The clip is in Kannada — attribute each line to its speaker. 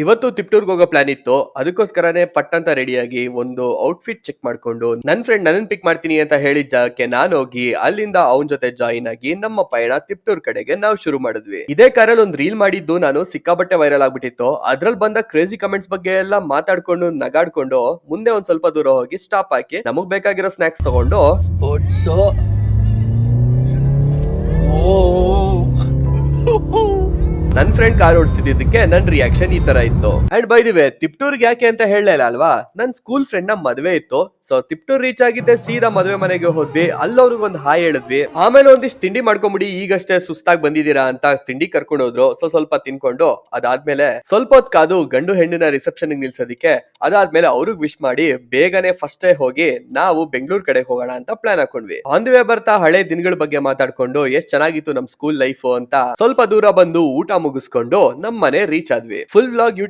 Speaker 1: ಇವತ್ತು ತಿಪ್ಟೂರ್ಗೆ ಹೋಗೋ ಪ್ಲಾನ್ ಇತ್ತು. ಅದಕ್ಕೋಸ್ಕರನೇ ಪಟ್ ಅಂತ ರೆಡಿಯಾಗಿ ಒಂದು ಔಟ್ಫಿಟ್ ಚೆಕ್ ಮಾಡ್ಕೊಂಡು ನನ್ ಫ್ರೆಂಡ್ ನನ್ನನ್ ಪಿಕ್ ಮಾಡ್ತೀನಿ ಅಂತ ಹೇಳಿದ ಜಾಗಕ್ಕೆ ನಾನು ಹೋಗಿ ಅಲ್ಲಿಂದ ಅವನ ಜೊತೆ ಜಾಯಿನ್ ಆಗಿ ನಮ್ಮ ಪಯಣ ತಿಪ್ಟೂರ್ ಕಡೆಗೆ ನಾವು ಶುರು ಮಾಡಿದ್ವಿ. ಇದೇ ಕಾರಲ್ಲಿ ಒಂದು ರೀಲ್ ಮಾಡಿದ್ದು ನಾನು ಸಿಕ್ಕಾಬಟ್ಟೆ ವೈರಲ್ ಆಗ್ಬಿಟ್ಟಿತ್ತು. ಅದ್ರಲ್ಲಿ ಬಂದ ಕ್ರೇಜಿ ಕಮೆಂಟ್ಸ್ ಬಗ್ಗೆ ಎಲ್ಲ ಮಾತಾಡ್ಕೊಂಡು ನಗಾಡ್ಕೊಂಡು ಮುಂದೆ ಒಂದ್ ಸ್ವಲ್ಪ ದೂರ ಹೋಗಿ ಸ್ಟಾಪ್ ಹಾಕಿ ನಮಗ್ ಬೇಕಾಗಿರೋ ಸ್ನಾಕ್ಸ್ ತಗೊಂಡು ನನ್ ಫ್ರೆಂಡ್ ಕಾರ್ ಓಡಿಸ್ತಿದ್ದಕ್ಕೆ ನನ್ ರಿಯಾಕ್ಷನ್ ಈ ತರ ಇತ್ತು. ಅಂಡ್ ಬೈ ದಿ ವೇ ತಿಪ್ಟೂರ್ಗೆ ಯಾಕೆ ಅಂತ ಹೇಳಲಿಲ್ಲ ಅಲ್ವಾ, ನನ್ ಸ್ಕೂಲ್ ಫ್ರೆಂಡ್ ನ ಮದ್ವೆ ಇತ್ತು. ಸೊ ತಿಪ್ಟೂರ್ ರೀಚ್ ಆಗಿದ್ದೆ, ಸೀದಾ ಮದ್ವೆ ಮನೆಗೆ ಹೋದ್ವಿ. ಅಲ್ಲವ್ರಿಗೆ ಒಂದು ಹಾಯ್ ಹೇಳಿದ್ವಿ. ಆಮೇಲೆ ಒಂದಿಷ್ಟು ತಿಂಡಿ ಮಾಡ್ಕೊಂಬಿಡಿ, ಈಗಷ್ಟೇ ಸುಸ್ತಾಗಿ ಬಂದಿದ್ದೀರಾ ಅಂತ ತಿಂಡಿ ಕರ್ಕೊಂಡು ಹೋದ್ರು. ಸೊ ಸ್ವಲ್ಪ ತಿನ್ಕೊಂಡು ಅದಾದ್ಮೇಲೆ ಸ್ವಲ್ಪ ಹೊತ್ತು ಕಾದು ಗಂಡು ಹೆಣ್ಣಿನ ರಿಸೆಪ್ಷನ್ ನಿಲ್ಸೋದಿಕ್ಕೆ, ಅದಾದ್ಮೇಲೆ ಅವ್ರಿಗೆ ವಿಶ್ ಮಾಡಿ ಬೇಗನೆ ಫಸ್ಟ್ ಹೋಗಿ ನಾವು ಬೆಂಗಳೂರು ಕಡೆ ಹೋಗೋಣ ಅಂತ ಪ್ಲಾನ್ ಹಾಕೊಂಡ್ವಿ. ಆನ್ ದಿ ವೇ ಬರ್ತಾ ಹಳೆ ದಿನಗಳ ಬಗ್ಗೆ ಮಾತಾಡ್ಕೊಂಡು ಎಷ್ಟ್ ಚೆನ್ನಾಗಿತ್ತು ನಮ್ ಸ್ಕೂಲ್ ಲೈಫ್ ಅಂತ ಸ್ವಲ್ಪ ದೂರ ಬಂದು ಊಟ ಮುಗಿಸ್ಕೊಂಡು ನಮ್ ಮನೆ ರೀಚ್ ಆದ್ವಿ. Full vlog YouTube